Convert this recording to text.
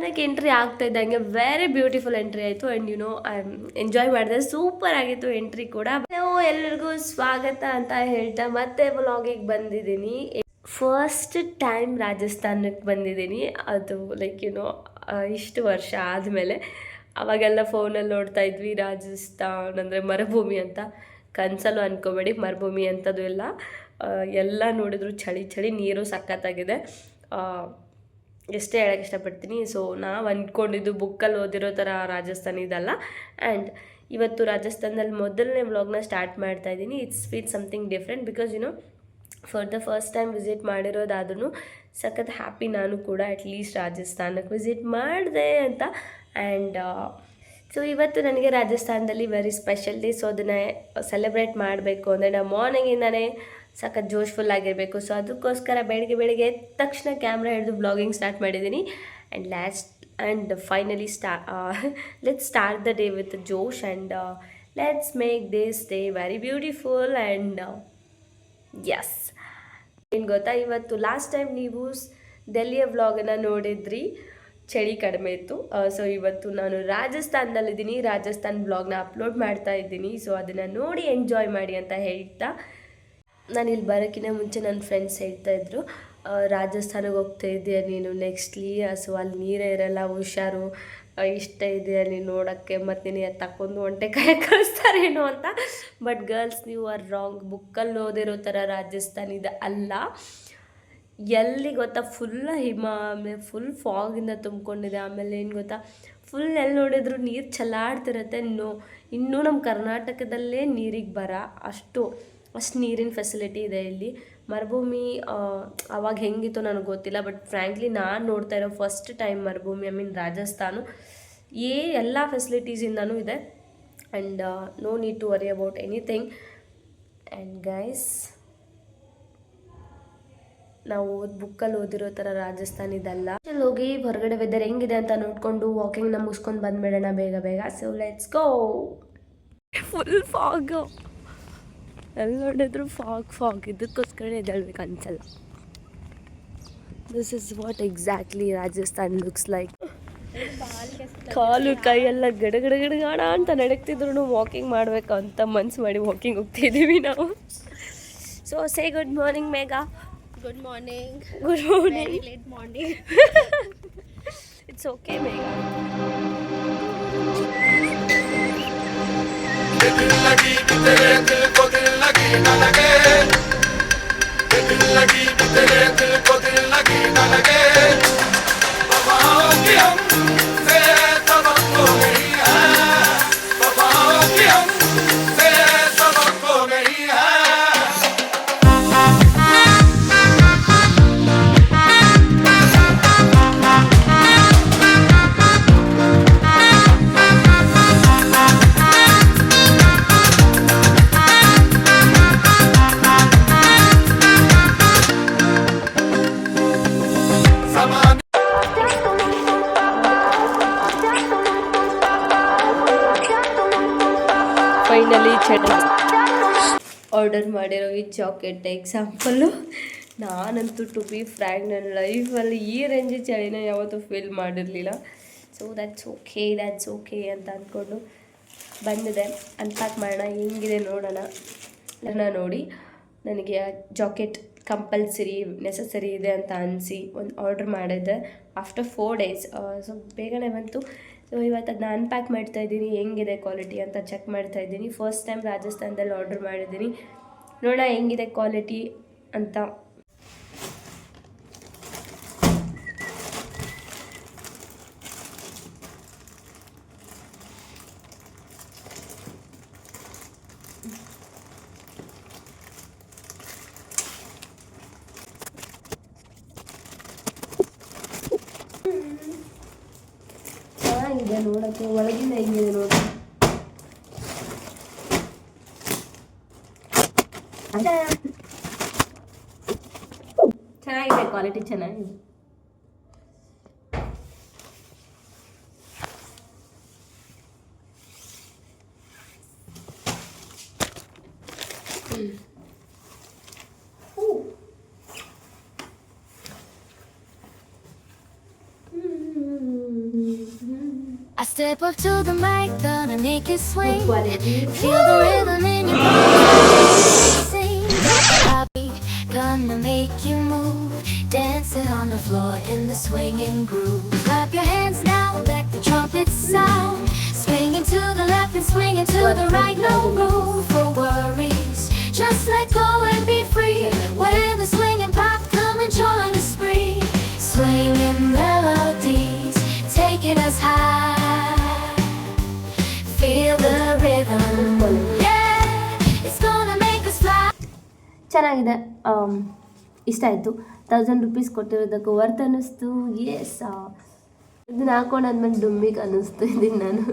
ರಾಜಸ್ಥಾನಕ್ಕೆ entry ಆಗ್ತಾ ಇದ್ದಂಗೆ very beautiful entry ಆಯಿತು. ಆ್ಯಂಡ್ ಐ ಎಂಜಾಯ್ ಮಾಡಿದೆ, ಸೂಪರ್ ಆಗಿತ್ತು ಎಂಟ್ರಿ ಕೂಡ. ಎಲ್ಲರಿಗೂ ಸ್ವಾಗತ ಅಂತ ಹೇಳ್ತಾ ಮತ್ತೆ ವ್ಲಾಗಿಗೆ ಬಂದಿದ್ದೀನಿ. ಫಸ್ಟ್ ಟೈಮ್ ರಾಜಸ್ಥಾನಕ್ಕೆ ಬಂದಿದ್ದೀನಿ. ಅದು ಲೈಕ್ ಇಷ್ಟು ವರ್ಷ ಆದಮೇಲೆ. ಅವಾಗೆಲ್ಲ ಫೋನಲ್ಲಿ ನೋಡ್ತಾ ಇದ್ವಿ ರಾಜಸ್ಥಾನ್ ಅಂದರೆ ಮರುಭೂಮಿ ಅಂತ. ಕನಸಲ್ಲೂ ಅಂದ್ಕೋಬೇಡಿ, ಮರುಭೂಮಿ ಅಂಥದ್ದು ಎಲ್ಲ ನೋಡಿದ್ರು ಚಳಿ ಚಳಿ, ನೀರು ಸಖತ್ತಾಗಿದೆ. ಎಷ್ಟೇ ಹೇಳೋಕ್ಕೆ ಇಷ್ಟಪಡ್ತೀನಿ. ಸೊ ನಾವು ಅಂದ್ಕೊಂಡಿದ್ದು ಬುಕ್ಕಲ್ಲಿ ಓದಿರೋ ಥರ ರಾಜಸ್ಥಾನ ಇದಲ್ಲ. ಆ್ಯಂಡ್ ಇವತ್ತು ರಾಜಸ್ಥಾನದಲ್ಲಿ ಮೊದಲನೇ ವ್ಲಾಗ್ನ ಸ್ಟಾರ್ಟ್ ಮಾಡ್ತಾ ಇದ್ದೀನಿ. It's something different because for the first time visit ಮಾಡಿರೋದಾದ್ರೂ ಸಖತ್ ಹ್ಯಾಪಿ ನಾನು ಕೂಡ ಅಟ್ಲೀಸ್ಟ್ ರಾಜಸ್ಥಾನಕ್ಕೆ ವಿಸಿಟ್ ಮಾಡಿದೆ ಅಂತ. ಆ್ಯಂಡ್ ಸೊ ಇವತ್ತು ನನಗೆ ರಾಜಸ್ಥಾನದಲ್ಲಿ ವೆರಿ ಸ್ಪೆಷಲ್ ಡೇ. ಸೊ ಅದನ್ನು ಸೆಲೆಬ್ರೇಟ್ ಮಾಡಬೇಕು ಅಂದರೆ ನಾವು ಮಾರ್ನಿಂಗಿಂದನೇ ಸಖತ್ ಜೋಶ್ಫುಲ್ ಆಗಿರಬೇಕು. ಸೊ ಅದಕ್ಕೋಸ್ಕರ ಬೆಳಗ್ಗೆ ಎದ್ದ ತಕ್ಷಣ ಕ್ಯಾಮ್ರಾ ಹಿಡಿದು ಬ್ಲಾಗಿಂಗ್ ಸ್ಟಾರ್ಟ್ ಮಾಡಿದ್ದೀನಿ. And finally let's start the day with ಜೋಶ್ and let's make this day very beautiful. And yes, ಏನು ಗೊತ್ತಾ, ಇವತ್ತು ಲಾಸ್ಟ್ ಟೈಮ್ ನೀವು ಡೆಲ್ಲಿಯ ವ್ಲಾಗನ್ನು ನೋಡಿದ್ರಿ, ಚಳಿ ಕಡಿಮೆ ಇತ್ತು. ಸೊ ಇವತ್ತು ನಾನು ರಾಜಸ್ಥಾನದಲ್ಲಿದ್ದೀನಿ, ರಾಜಸ್ಥಾನ್ ವ್ಲಾಗ್ನ ಅಪ್ಲೋಡ್ ಮಾಡ್ತಾ ಇದ್ದೀನಿ. ಸೊ ಅದನ್ನು ನೋಡಿ ಎಂಜಾಯ್ ಮಾಡಿ ಅಂತ ಹೇಳ್ತಾ, ನಾನು ಇಲ್ಲಿ ಬರೋಕ್ಕಿಂತ ಮುಂಚೆ ನನ್ನ ಫ್ರೆಂಡ್ಸ್ ಹೇಳ್ತಾಯಿದ್ರು, ರಾಜಸ್ಥಾನಕ್ಕೆ ಹೋಗ್ತಾ ಇದೆಯಾ ನೀನು ನೆಕ್ಸ್ಟ್ಲಿ, ಸೊ ಅಲ್ಲಿ ನೀರೇ ಇರಲ್ಲ, ಹುಷಾರು, ಇಷ್ಟ ಇದೆಯಾ ನೀನು ನೋಡೋಕ್ಕೆ, ಮತ್ತು ನೀನು ತಕ್ಕೊಂಡು ಒಂಟೆ ಕಾಯಕ್ಕೆ ಕಳಿಸ್ತಾರೇನೋ ಅಂತ. ಬಟ್ ಗರ್ಲ್ಸ್, ನೀವು ಆರ್ ರಾಂಗ್. ಬುಕ್ಕಲ್ಲಿ ಓದಿರೋ ಥರ ರಾಜಸ್ಥಾನಿದ ಅಲ್ಲ. ಎಲ್ಲಿ ಗೊತ್ತಾ, ಫುಲ್ ಹಿಮ, ಆಮೇಲೆ ಫುಲ್ ಫಾಗಿಂದ ತುಂಬಿಕೊಂಡಿದೆ. ಆಮೇಲೆ ಏನು ಗೊತ್ತಾ, ಫುಲ್ ಎಲ್ಲಿ ನೋಡಿದ್ರು ನೀರು ಚಲಾಡ್ತಿರುತ್ತೆ. ಇನ್ನೂ ನಮ್ಮ ಕರ್ನಾಟಕದಲ್ಲೇ ನೀರಿಗೆ ಅಷ್ಟು ನೀರಿನ ಫೆಸಿಲಿಟಿ ಇದೆ ಇಲ್ಲಿ. ಮರುಭೂಮಿ ಅವಾಗ ಹೆಂಗಿತ್ತು ನನಗೆ ಗೊತ್ತಿಲ್ಲ. ಬಟ್ ಫ್ರ್ಯಾಂಕ್ಲಿ ನಾನು ನೋಡ್ತಾ ಇರೋ ಫಸ್ಟ್ ಟೈಮ್ ಮರುಭೂಮಿ, ರಾಜಸ್ಥಾನ ಎಲ್ಲ ಫೆಸಿಲಿಟೀಸಿಂದನೂ ಇದೆ. And no need to worry about anything. And guys, ನಾವು ಬುಕ್ಕಲ್ಲಿ ಓದಿರೋ ಥರ ರಾಜಸ್ಥಾನ ಇದಲ್ಲ. ಹೋಗಿ ಹೊರಗಡೆ ವೆದರ್ ಹೆಂಗಿದೆ ಅಂತ ನೋಡಿಕೊಂಡು ವಾಕಿಂಗ್ನ ಮುಗಿಸ್ಕೊಂಡು ಬಂದುಬಿಡೋಣ ಬೇಗ. So let's go. Full fog, ಎಲ್ಲಿ ನೋಡಿದ್ರು ಫಾಗ್. ಇದಕ್ಕೋಸ್ಕರ ಎದ್ದೇಳ್ಬೇಕು ಅನ್ಸಲ್ಲ. This is what exactly Rajasthan looks like. ಕಾಲು ಕೈಯೆಲ್ಲ ಗಡಗಡ ಅಂತ ನಡಕ್ತಿದ್ರು ವಾಕಿಂಗ್ ಮಾಡಬೇಕು ಅಂತ ಮನ್ಸು ಮಾಡಿ ವಾಕಿಂಗ್ ಹೋಗ್ತಿದ್ದೀವಿ ನಾವು. So say good morning Megha. Good morning. Good morning. Very late morning. It's okay, Megha. दिल लगी कि तेरे दिल को दिल लगी न लगे, दिल लगी कि तेरे दिल को दिल लगी न लगे, वफाओं की हमसे सबक हो गई है, वफाओं की हमसे सबक हो गई है. ಫೈನಲಿ ಆರ್ಡರ್ ಮಾಡಿರೋ ಈ ಜಾಕೆಟ್ ಎಕ್ಸಾಂಪಲ್ಲು. ನಾನಂತೂ ಟು ಬಿ ಫ್ರ್ಯಾಂಕ್, ನನ್ನ ಲೈಫಲ್ಲಿ ಈ ರೇಂಜ್ ಚಳಿನ ಯಾವತ್ತೂ ಫೀಲ್ ಮಾಡಿರಲಿಲ್ಲ. ಸೊ ದ್ಯಾಟ್ಸ್ ಓಕೆ ಅಂತ ಅಂದ್ಕೊಂಡು ಬಂದಿದೆ. ಅನ್ಪ್ಯಾಕ್ ಮಾಡೋಣ, ಹೆಂಗಿದೆ ನೋಡೋಣ. ನೋಡಿ, ನನಗೆ ಆ ಜಾಕೆಟ್ ಕಂಪಲ್ಸರಿ ನೆಸಸರಿ ಇದೆ ಅಂತ ಅನಿಸಿ ಒಂದು ಆರ್ಡ್ರ್ ಮಾಡಿದ್ದೆ ಆಫ್ಟರ್ 4 days. ಸೊ ಬೇಗನೆ ಬಂತು. ಸೊ ಇವತ್ತು ಅದನ್ನ ಅನ್ಪ್ಯಾಕ್ ಮಾಡ್ತಾಯಿದ್ದೀನಿ, ಹೆಂಗಿದೆ ಕ್ವಾಲಿಟಿ ಅಂತ ಚೆಕ್ ಮಾಡ್ತಾಯಿದ್ದೀನಿ. ಫಸ್ಟ್ ಟೈಮ್ ರಾಜಸ್ಥಾನದಲ್ಲಿ ಆರ್ಡ್ರ್ ಮಾಡಿದ್ದೀನಿ, ನೋಡೋಣ ಹೆಂಗಿದೆ ಕ್ವಾಲಿಟಿ ಅಂತ. ಚೆನ್ನಾಗಿದೆ ನೋಡೋಕ್ಕೆ, ಒಳಗಿಂದ ಹೆಂಗಿದೆ ನೋಡಿ. ಚೆನ್ನಾಗಿದೆ ಕ್ವಾಲಿಟಿ, ಚೆನ್ನಾಗಿದೆ. step up to the mic, gonna make it swing. quality. Feel the rhythm in your body. Sing, happy, gonna make you move. Dancing on the floor in the swinging groove. Clap your hands now, let the trumpets sound. Swinging to the left and swinging to the right, no room for worries. Just let go and be free. When the swinging pop, come and join the spree. Swinging melodies, taking us high. Feel the rhythm, yeah, it's gonna make us fly. ಚೆನ್ನಾಗಿದೆ. ಇಷ್ಟ ಆಯಿತು. 1000 rupees ಕೊಟ್ಟಿರೋದಕ್ಕೆ worth ಅನ್ನಿಸ್ತು. S, ಇದನ್ನ ಹಾಕೊಂಡಾದ್ಮೇಲೆ ಡುಮ್ಮಿಗೆ ಅನ್ನಿಸ್ತು ಇದೀನಿ ನಾನು.